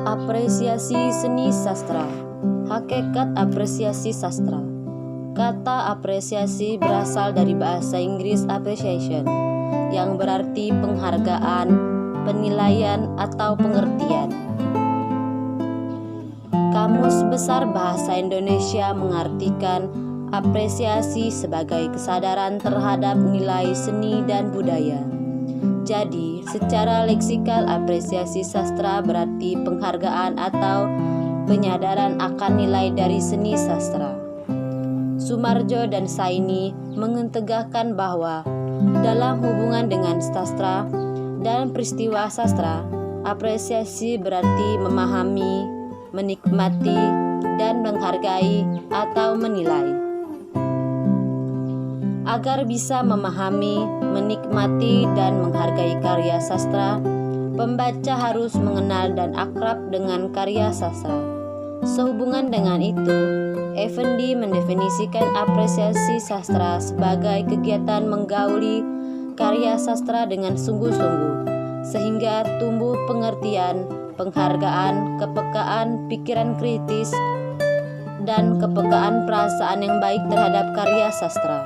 Apresiasi seni sastra. Hakikat apresiasi sastra. Kata apresiasi berasal dari bahasa Inggris appreciation, yang berarti penghargaan, penilaian, atau pengertian. Kamus Besar Bahasa Indonesia mengartikan apresiasi sebagai kesadaran terhadap nilai seni dan budaya. Jadi, secara leksikal apresiasi sastra berarti penghargaan atau penyadaran akan nilai dari seni sastra. Sumarjo dan Saini mengetegaskan bahwa dalam hubungan dengan sastra dan peristiwa sastra, apresiasi berarti memahami, menikmati, dan menghargai atau menilai. Agar bisa memahami, menikmati, dan menghargai karya sastra, pembaca harus mengenal dan akrab dengan karya sastra. Sehubungan dengan itu, Effendi mendefinisikan apresiasi sastra sebagai kegiatan menggauli karya sastra dengan sungguh-sungguh, sehingga tumbuh pengertian, penghargaan, kepekaan pikiran kritis, dan kepekaan perasaan yang baik terhadap karya sastra.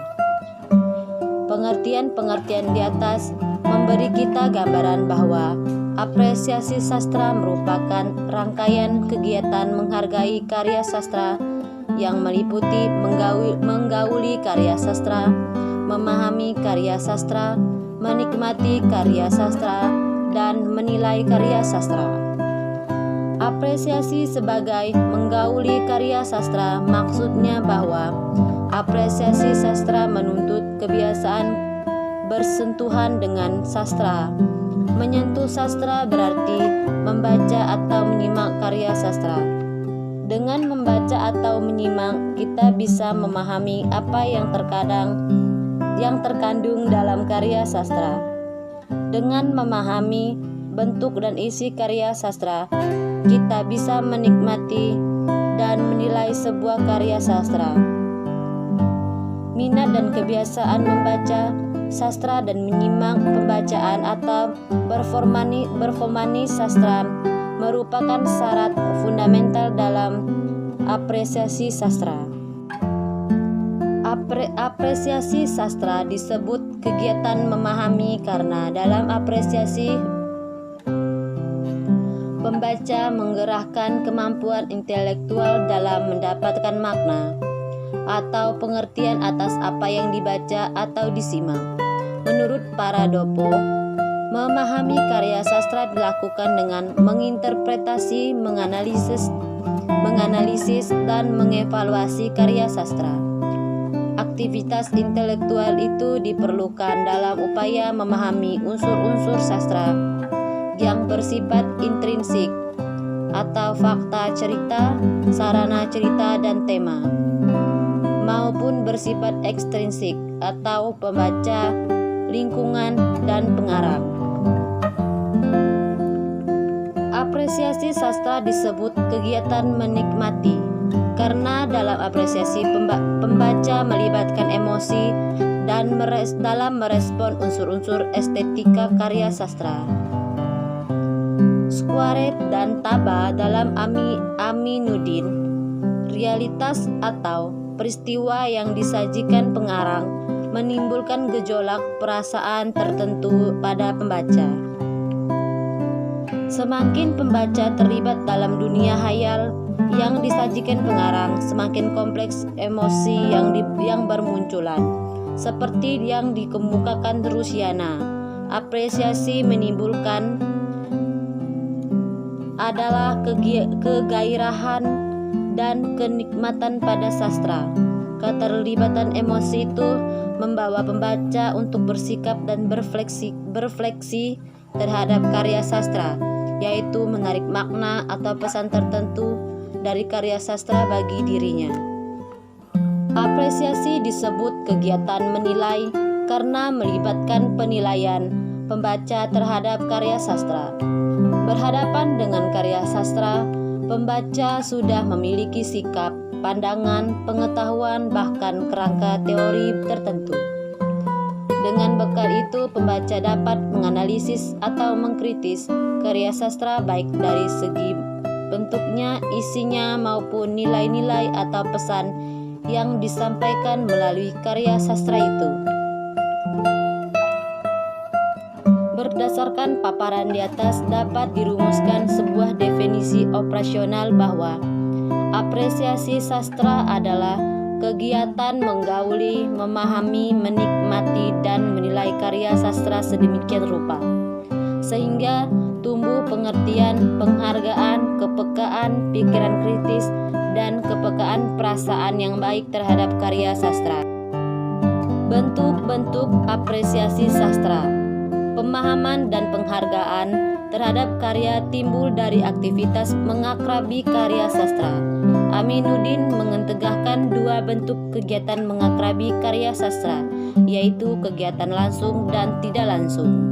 Pengertian-pengertian di atas memberi kita gambaran bahwa apresiasi sastra merupakan rangkaian kegiatan menghargai karya sastra yang meliputi menggauli karya sastra, memahami karya sastra, menikmati karya sastra, dan menilai karya sastra. Apresiasi sebagai menggauli karya sastra maksudnya bahwa apresiasi sastra menuntut kebiasaan bersentuhan dengan sastra. Menyentuh sastra berarti membaca atau menyimak karya sastra. Dengan membaca atau menyimak, kita bisa memahami apa yang terkandung dalam karya sastra. Dengan memahami bentuk dan isi karya sastra, kita bisa menikmati dan menilai sebuah karya sastra. Minat dan kebiasaan membaca sastra dan menyimak pembacaan atau berformani sastra merupakan syarat fundamental dalam apresiasi sastra. Apresiasi sastra disebut kegiatan memahami karena dalam apresiasi pembaca menggerakkan kemampuan intelektual dalam mendapatkan makna atau pengertian atas apa yang dibaca atau disimak. Menurut para dopo, memahami karya sastra dilakukan dengan menginterpretasi, menganalisis, dan mengevaluasi karya sastra. Aktivitas intelektual itu diperlukan dalam upaya memahami unsur-unsur sastra yang bersifat intrinsik atau fakta cerita, sarana cerita, dan tema, maupun bersifat ekstrinsik atau pembaca, lingkungan, dan pengarang. Apresiasi sastra disebut kegiatan menikmati karena dalam apresiasi pembaca melibatkan emosi dan dalam merespon unsur-unsur estetika karya sastra. Squaret dan Taba dalam Aminuddin, realitas atau peristiwa yang disajikan pengarang menimbulkan gejolak perasaan tertentu pada pembaca. Semakin pembaca terlibat dalam dunia hayal yang disajikan pengarang, semakin kompleks emosi yang bermunculan. Seperti yang dikemukakan Rusiana, apresiasi menimbulkan adalah kegairahan dan kenikmatan pada sastra. Keterlibatan emosi itu membawa pembaca untuk bersikap dan berefleksi terhadap karya sastra, yaitu menarik makna atau pesan tertentu dari karya sastra bagi dirinya. Apresiasi disebut kegiatan menilai karena melibatkan penilaian pembaca terhadap karya sastra. Berhadapan dengan karya sastra, pembaca sudah memiliki sikap, pandangan, pengetahuan, bahkan kerangka teori tertentu. Dengan bekal itu, pembaca dapat menganalisis atau mengkritis karya sastra baik dari segi bentuknya, isinya maupun nilai-nilai atau pesan yang disampaikan melalui karya sastra itu. Berdasarkan paparan di atas dapat dirumuskan sebuah definisi operasional bahwa apresiasi sastra adalah kegiatan menggauli, memahami, menikmati, dan menilai karya sastra sedemikian rupa sehingga tumbuh pengertian, penghargaan, kepekaan, pikiran kritis, dan kepekaan perasaan yang baik terhadap karya sastra. Bentuk-bentuk apresiasi sastra. Pemahaman dan penghargaan terhadap karya timbul dari aktivitas mengakrabi karya sastra. Aminuddin mengetegahkan dua bentuk kegiatan mengakrabi karya sastra, yaitu kegiatan langsung dan tidak langsung.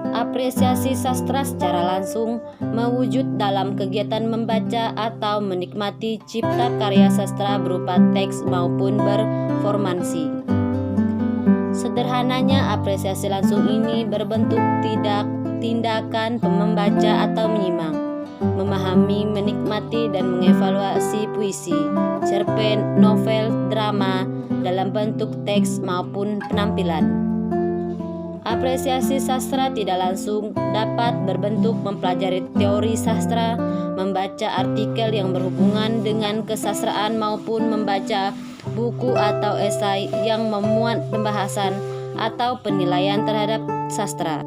Apresiasi sastra secara langsung mewujud dalam kegiatan membaca atau menikmati cipta karya sastra berupa teks maupun performansi. Sederhananya, apresiasi langsung ini berbentuk tindakan membaca atau menyimak, memahami, menikmati, dan mengevaluasi puisi, cerpen, novel, drama dalam bentuk teks maupun penampilan. Apresiasi sastra tidak langsung dapat berbentuk mempelajari teori sastra, membaca artikel yang berhubungan dengan kesastraan maupun membaca buku atau esai yang memuat pembahasan atau penilaian terhadap sastra.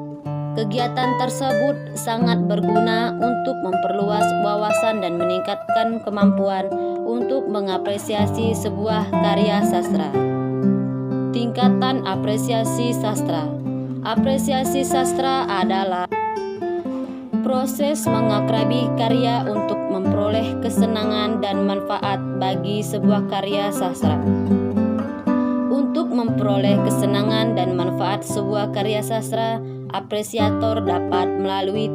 Kegiatan tersebut sangat berguna untuk memperluas wawasan dan meningkatkan kemampuan untuk mengapresiasi sebuah karya sastra. Tingkatan apresiasi sastra. Apresiasi sastra adalah proses mengakrabi karya untuk memperoleh kesenangan dan manfaat bagi sebuah karya sastra. Untuk memperoleh kesenangan dan manfaat sebuah karya sastra, apresiator dapat melalui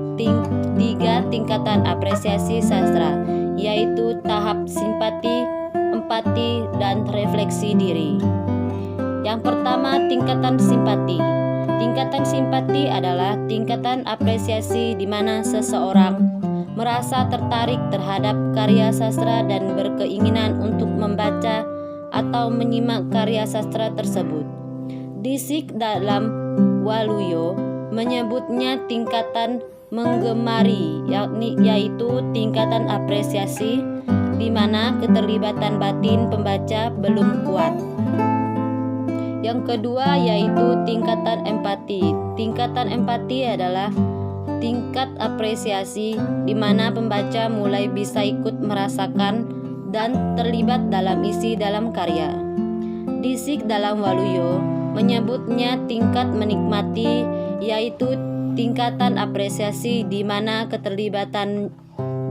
tiga tingkatan apresiasi sastra, yaitu tahap simpati, empati, dan refleksi diri. Yang pertama, tingkatan simpati. Tingkatan simpati adalah tingkatan apresiasi di mana seseorang merasa tertarik terhadap karya sastra dan berkeinginan untuk membaca atau menyimak karya sastra tersebut. Disik dalam Waluyo menyebutnya tingkatan menggemari, yaitu tingkatan apresiasi di mana keterlibatan batin pembaca belum kuat. Yang kedua yaitu tingkatan empati. Tingkatan empati adalah tingkat apresiasi di mana pembaca mulai bisa ikut merasakan dan terlibat dalam isi dalam karya. Disik dalam Waluyo menyebutnya tingkat menikmati, yaitu tingkatan apresiasi di mana keterlibatan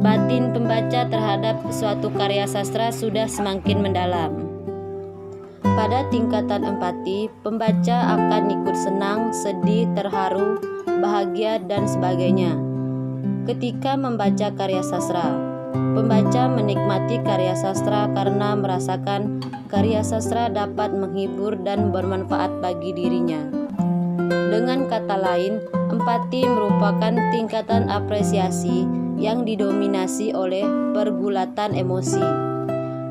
batin pembaca terhadap suatu karya sastra sudah semakin mendalam. Pada tingkatan empati, pembaca akan ikut senang, sedih, terharu, bahagia, dan sebagainya. Ketika membaca karya sastra, pembaca menikmati karya sastra karena merasakan karya sastra dapat menghibur dan bermanfaat bagi dirinya. Dengan kata lain, empati merupakan tingkatan apresiasi yang didominasi oleh pergulatan emosi.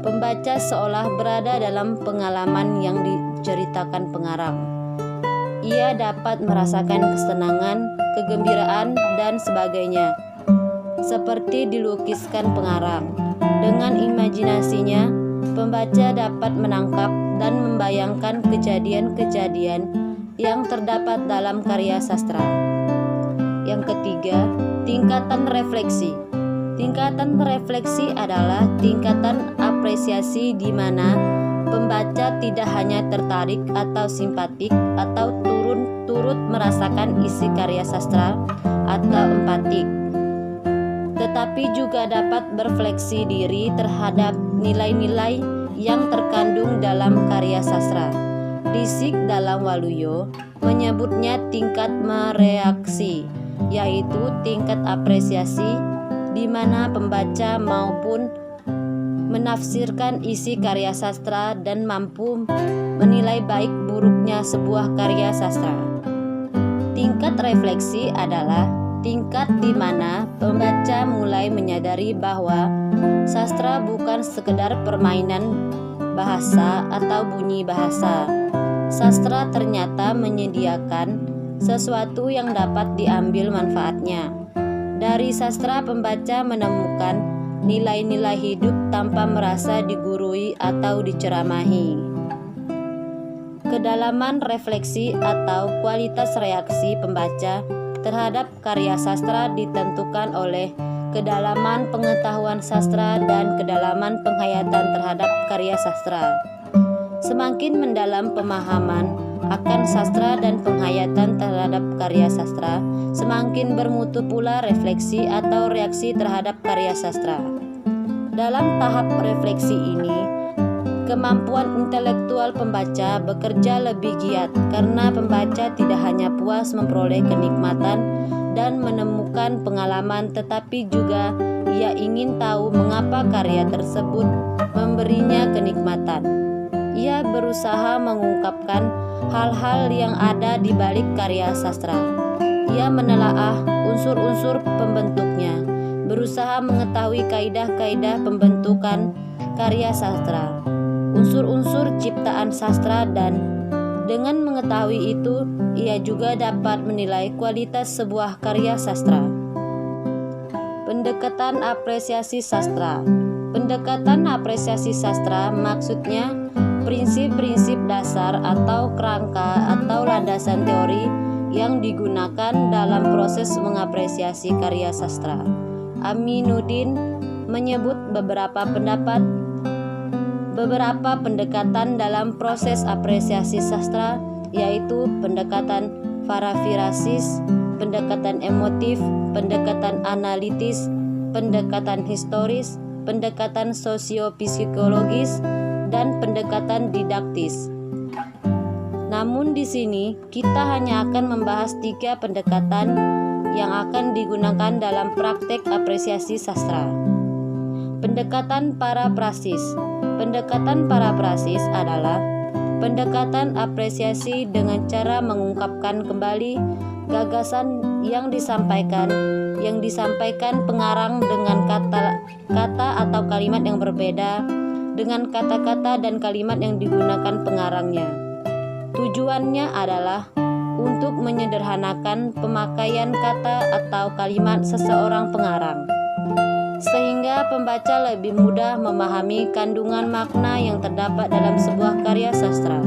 Pembaca seolah berada dalam pengalaman yang diceritakan pengarang. Ia dapat merasakan kesenangan, kegembiraan, dan sebagainya, seperti dilukiskan pengarang. Dengan imajinasinya, pembaca dapat menangkap dan membayangkan kejadian-kejadian yang terdapat dalam karya sastra. Yang ketiga, tingkatan refleksi. Tingkatan refleksi adalah tingkatan apresiasi di mana pembaca tidak hanya tertarik atau simpatik atau turut merasakan isi karya sastra atau empatik, tetapi juga dapat berefleksi diri terhadap nilai-nilai yang terkandung dalam karya sastra. Disik dalam Waluyo menyebutnya tingkat mereaksi, yaitu tingkat apresiasi di mana pembaca maupun menafsirkan isi karya sastra dan mampu menilai baik buruknya sebuah karya sastra. Tingkat refleksi adalah tingkat di mana pembaca mulai menyadari bahwa sastra bukan sekedar permainan bahasa atau bunyi bahasa. Sastra ternyata menyediakan sesuatu yang dapat diambil manfaatnya. Dari sastra, pembaca menemukan nilai-nilai hidup tanpa merasa digurui atau diceramahi. Kedalaman refleksi atau kualitas reaksi pembaca terhadap karya sastra ditentukan oleh kedalaman pengetahuan sastra dan kedalaman penghayatan terhadap karya sastra. Semakin mendalam pemahaman akan sastra dan penghayatan terhadap karya sastra, semakin bermutu pula refleksi atau reaksi terhadap karya sastra. Dalam tahap refleksi ini, kemampuan intelektual pembaca bekerja lebih giat karena pembaca tidak hanya puas memperoleh kenikmatan dan menemukan pengalaman, tetapi juga ia ingin tahu mengapa karya tersebut memberinya kenikmatan. Ia berusaha mengungkapkan hal-hal yang ada di balik karya sastra. Ia menelaah unsur-unsur pembentuknya, berusaha mengetahui kaidah-kaidah pembentukan karya sastra, unsur-unsur ciptaan sastra, dan dengan mengetahui itu, ia juga dapat menilai kualitas sebuah karya sastra. Pendekatan apresiasi sastra. Pendekatan apresiasi sastra maksudnya prinsip-prinsip dasar atau kerangka atau landasan teori yang digunakan dalam proses mengapresiasi karya sastra. Aminuddin menyebut beberapa pendekatan dalam proses apresiasi sastra, yaitu pendekatan parafrasis, pendekatan emotif, pendekatan analitis, pendekatan historis, pendekatan sosio-psikologis, dan pendekatan didaktis. Namun di sini kita hanya akan membahas 3 pendekatan yang akan digunakan dalam praktek apresiasi sastra. Pendekatan paraprasis. Pendekatan paraprasis adalah pendekatan apresiasi dengan cara mengungkapkan kembali gagasan yang disampaikan pengarang dengan kata atau kalimat yang berbeda dengan kata-kata dan kalimat yang digunakan pengarangnya. Tujuannya adalah untuk menyederhanakan pemakaian kata atau kalimat seseorang pengarang, sehingga pembaca lebih mudah memahami kandungan makna yang terdapat dalam sebuah karya sastra.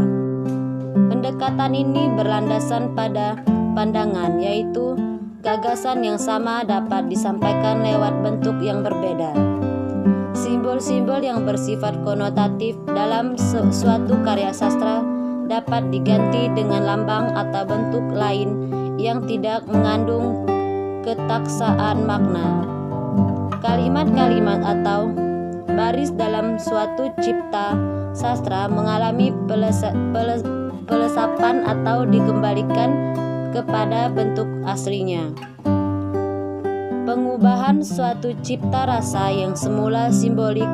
Pendekatan ini berlandasan pada pandangan, yaitu gagasan yang sama dapat disampaikan lewat bentuk yang berbeda. Simbol-simbol yang bersifat konotatif dalam suatu karya sastra dapat diganti dengan lambang atau bentuk lain yang tidak mengandung ketaksaan makna. Kalimat-kalimat atau baris dalam suatu cipta sastra mengalami pelesapan atau dikembalikan kepada bentuk aslinya. Pengubahan suatu cipta rasa yang semula simbolik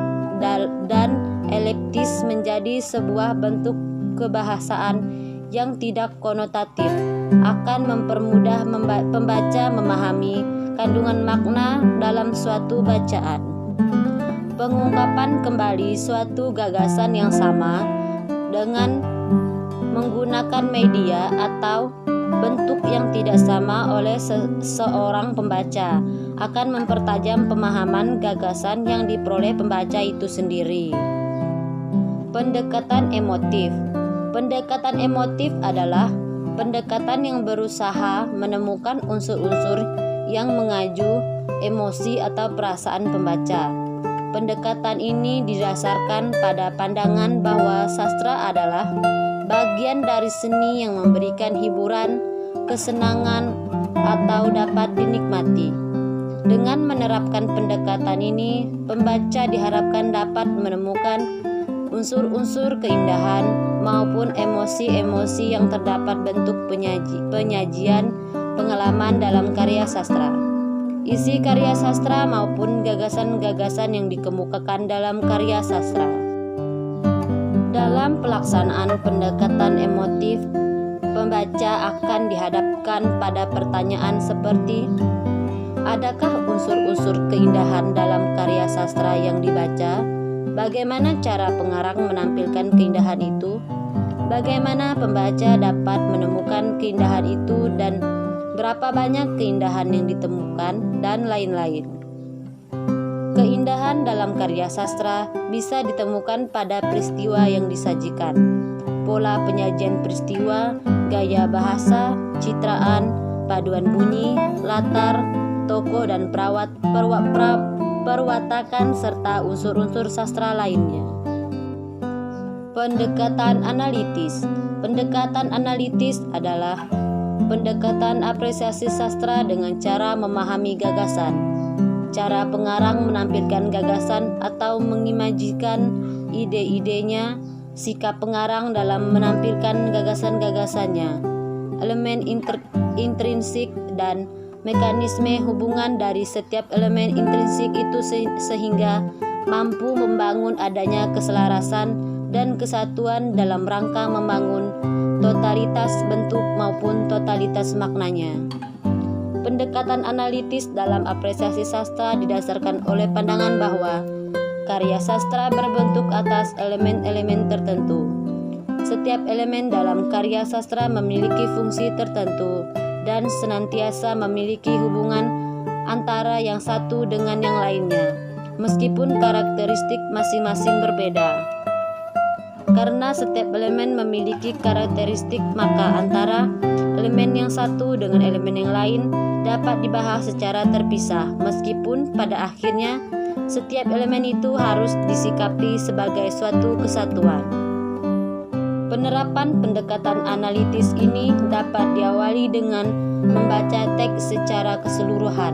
dan eliptis menjadi sebuah bentuk kebahasaan yang tidak konotatif akan mempermudah pembaca memahami kandungan makna dalam suatu bacaan. Pengungkapan kembali suatu gagasan yang sama dengan menggunakan media atau bentuk yang tidak sama oleh seorang pembaca akan mempertajam pemahaman gagasan yang diperoleh pembaca itu sendiri. Pendekatan emotif. Pendekatan emotif adalah pendekatan yang berusaha menemukan unsur-unsur yang mengaju emosi atau perasaan pembaca. Pendekatan ini didasarkan pada pandangan bahwa sastra adalah bagian dari seni yang memberikan hiburan, kesenangan, atau dapat dinikmati. Dengan menerapkan pendekatan ini, pembaca diharapkan dapat menemukan unsur-unsur keindahan maupun emosi-emosi yang terdapat bentuk penyajian pengalaman dalam karya sastra. Isi karya sastra maupun gagasan-gagasan yang dikemukakan dalam karya sastra. Dalam pelaksanaan pendekatan emotif, pembaca akan dihadapkan pada pertanyaan seperti Adakah unsur-unsur keindahan dalam karya sastra yang dibaca? Bagaimana cara pengarang menampilkan keindahan itu? Bagaimana pembaca dapat menemukan keindahan itu dan berapa banyak keindahan yang ditemukan, dan lain-lain. Keindahan dalam karya sastra bisa ditemukan pada peristiwa yang disajikan, pola penyajian peristiwa, gaya bahasa, citraan, paduan bunyi, latar, tokoh dan perwatakan serta unsur-unsur sastra lainnya. Pendekatan analitis. Pendekatan analitis adalah pendekatan apresiasi sastra dengan cara memahami gagasan. Cara pengarang menampilkan gagasan atau mengimajikan ide-idenya, sikap pengarang dalam menampilkan gagasan-gagasannya, elemen intrinsik dan mekanisme hubungan dari setiap elemen intrinsik itu sehingga mampu membangun adanya keselarasan dan kesatuan dalam rangka membangun totalitas bentuk maupun totalitas maknanya. Pendekatan analitis dalam apresiasi sastra didasarkan oleh pandangan bahwa karya sastra berbentuk atas elemen-elemen tertentu. Setiap elemen dalam karya sastra memiliki fungsi tertentu dan senantiasa memiliki hubungan antara yang satu dengan yang lainnya, meskipun karakteristik masing-masing berbeda. Karena setiap elemen memiliki karakteristik, maka antara elemen yang satu dengan elemen yang lain dapat dibahas secara terpisah, meskipun pada akhirnya setiap elemen itu harus disikapi sebagai suatu kesatuan. Penerapan pendekatan analitis ini dapat diawali dengan membaca teks secara keseluruhan.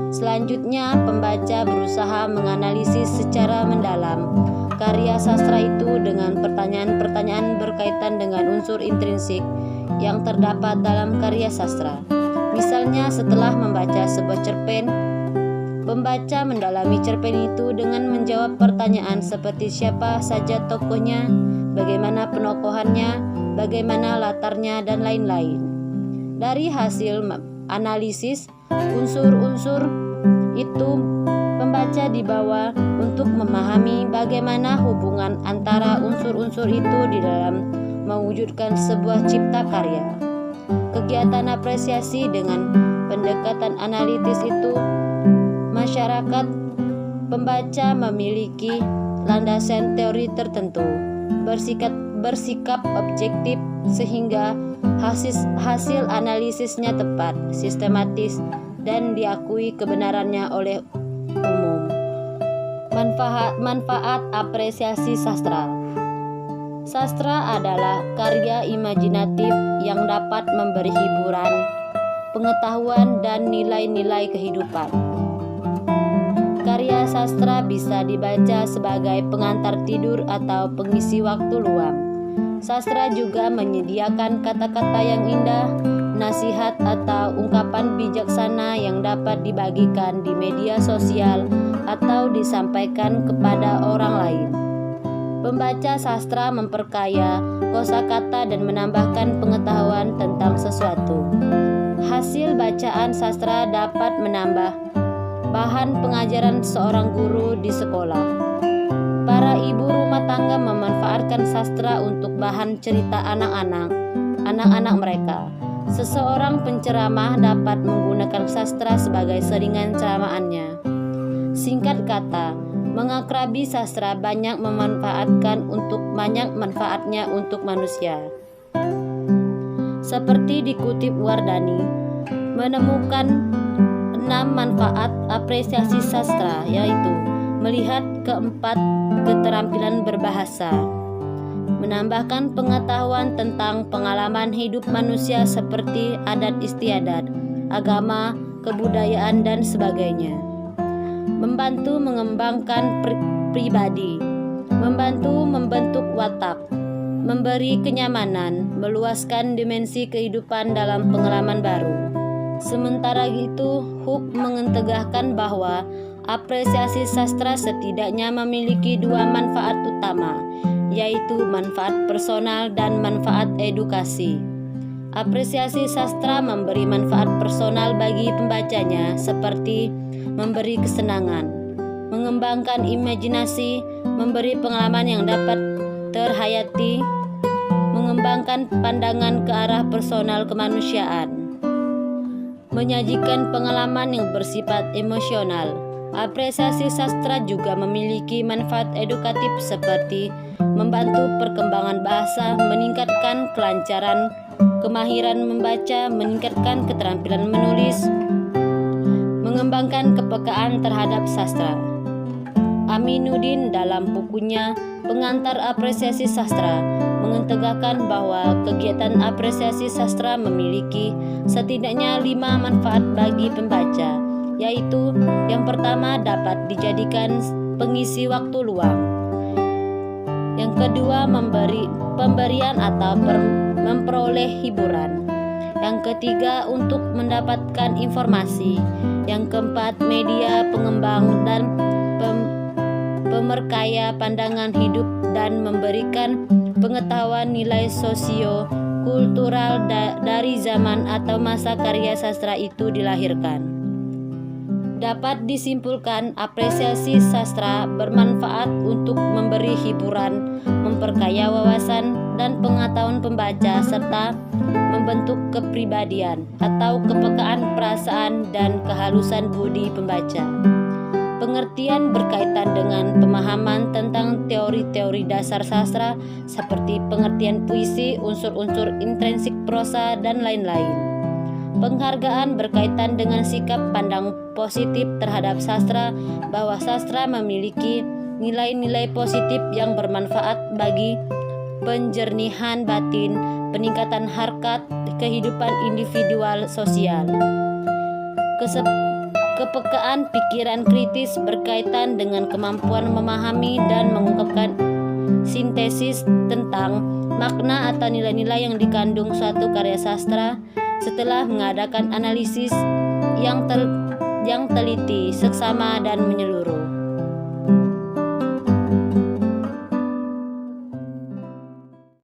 Selanjutnya, pembaca berusaha menganalisis secara mendalam karya sastra itu dengan pertanyaan-pertanyaan berkaitan dengan unsur intrinsik yang terdapat dalam karya sastra. Misalnya, setelah membaca sebuah cerpen, pembaca mendalami cerpen itu dengan menjawab pertanyaan seperti siapa saja tokohnya, bagaimana penokohannya, bagaimana latarnya, dan lain-lain. Dari hasil analisis unsur-unsur itu, pembaca dibawa untuk memahami bagaimana hubungan antara unsur-unsur itu di dalam mewujudkan sebuah cipta karya. Kegiatan apresiasi dengan pendekatan analitis itu, masyarakat pembaca memiliki landasan teori tertentu, bersikap objektif sehingga hasil analisisnya tepat, sistematis, dan diakui kebenarannya oleh umum. Manfaat apresiasi sastra. Sastra adalah karya imajinatif yang dapat memberi hiburan, pengetahuan, dan nilai-nilai kehidupan. Karya sastra bisa dibaca sebagai pengantar tidur atau pengisi waktu luang. Sastra juga menyediakan kata-kata yang indah, nasihat atau ungkapan bijaksana yang dapat dibagikan di media sosial atau disampaikan kepada orang lain. Pembaca sastra memperkaya kosakata dan menambahkan pengetahuan tentang sesuatu. Hasil bacaan sastra dapat menambah bahan pengajaran seorang guru di sekolah. Para ibu rumah tangga memanfaatkan sastra untuk bahan cerita anak-anak mereka. Seseorang penceramah dapat menggunakan sastra sebagai seringan ceramahannya. Singkat kata, mengakrabi sastra banyak manfaatnya untuk manusia. Seperti dikutip Wardani, menemukan 6 manfaat apresiasi sastra, yaitu melihat keempat keterampilan berbahasa, menambahkan pengetahuan tentang pengalaman hidup manusia seperti adat istiadat, agama, kebudayaan, dan sebagainya. Membantu mengembangkan pribadi, membantu membentuk watak, memberi kenyamanan, meluaskan dimensi kehidupan dalam pengalaman baru. Sementara itu, Huk mengetegaskan bahwa apresiasi sastra setidaknya memiliki 2 manfaat utama, yaitu manfaat personal dan manfaat edukasi. Apresiasi sastra memberi manfaat personal bagi bagi pembacanya seperti memberi kesenangan, mengembangkan imajinasi, memberi pengalaman yang dapat terhayati, mengembangkan pandangan ke arah personal kemanusiaan, menyajikan pengalaman yang bersifat emosional. Apresiasi sastra juga memiliki manfaat edukatif seperti membantu perkembangan bahasa, meningkatkan kelancaran, kemahiran membaca, meningkatkan keterampilan menulis, mengembangkan kepekaan terhadap sastra. Aminuddin dalam bukunya Pengantar Apresiasi Sastra mengetegakkan bahwa kegiatan apresiasi sastra memiliki setidaknya 5 manfaat bagi pembaca, yaitu yang pertama dapat dijadikan pengisi waktu luang, yang kedua pemberian atau memperoleh hiburan, yang ketiga untuk mendapatkan informasi, yang keempat media pengembang dan pemerkaya pandangan hidup dan memberikan pengetahuan nilai sosio-kultural dari zaman atau masa karya sastra itu dilahirkan. Dapat disimpulkan, apresiasi sastra bermanfaat untuk memberi hiburan, memperkaya wawasan dan pengetahuan pembaca, serta membentuk kepribadian atau kepekaan perasaan dan kehalusan budi pembaca. Pengertian berkaitan dengan pemahaman tentang teori-teori dasar sastra seperti pengertian puisi, unsur-unsur intrinsik prosa, dan lain-lain. Penghargaan berkaitan dengan sikap pandang positif terhadap sastra, bahwa sastra memiliki nilai-nilai positif yang bermanfaat bagi penjernihan batin, peningkatan harkat kehidupan individual sosial. Kepekaan pikiran kritis berkaitan dengan kemampuan memahami dan mengungkapkan sintesis tentang makna atau nilai-nilai yang dikandung suatu karya sastra setelah mengadakan analisis yang teliti, seksama, dan menyeluruh.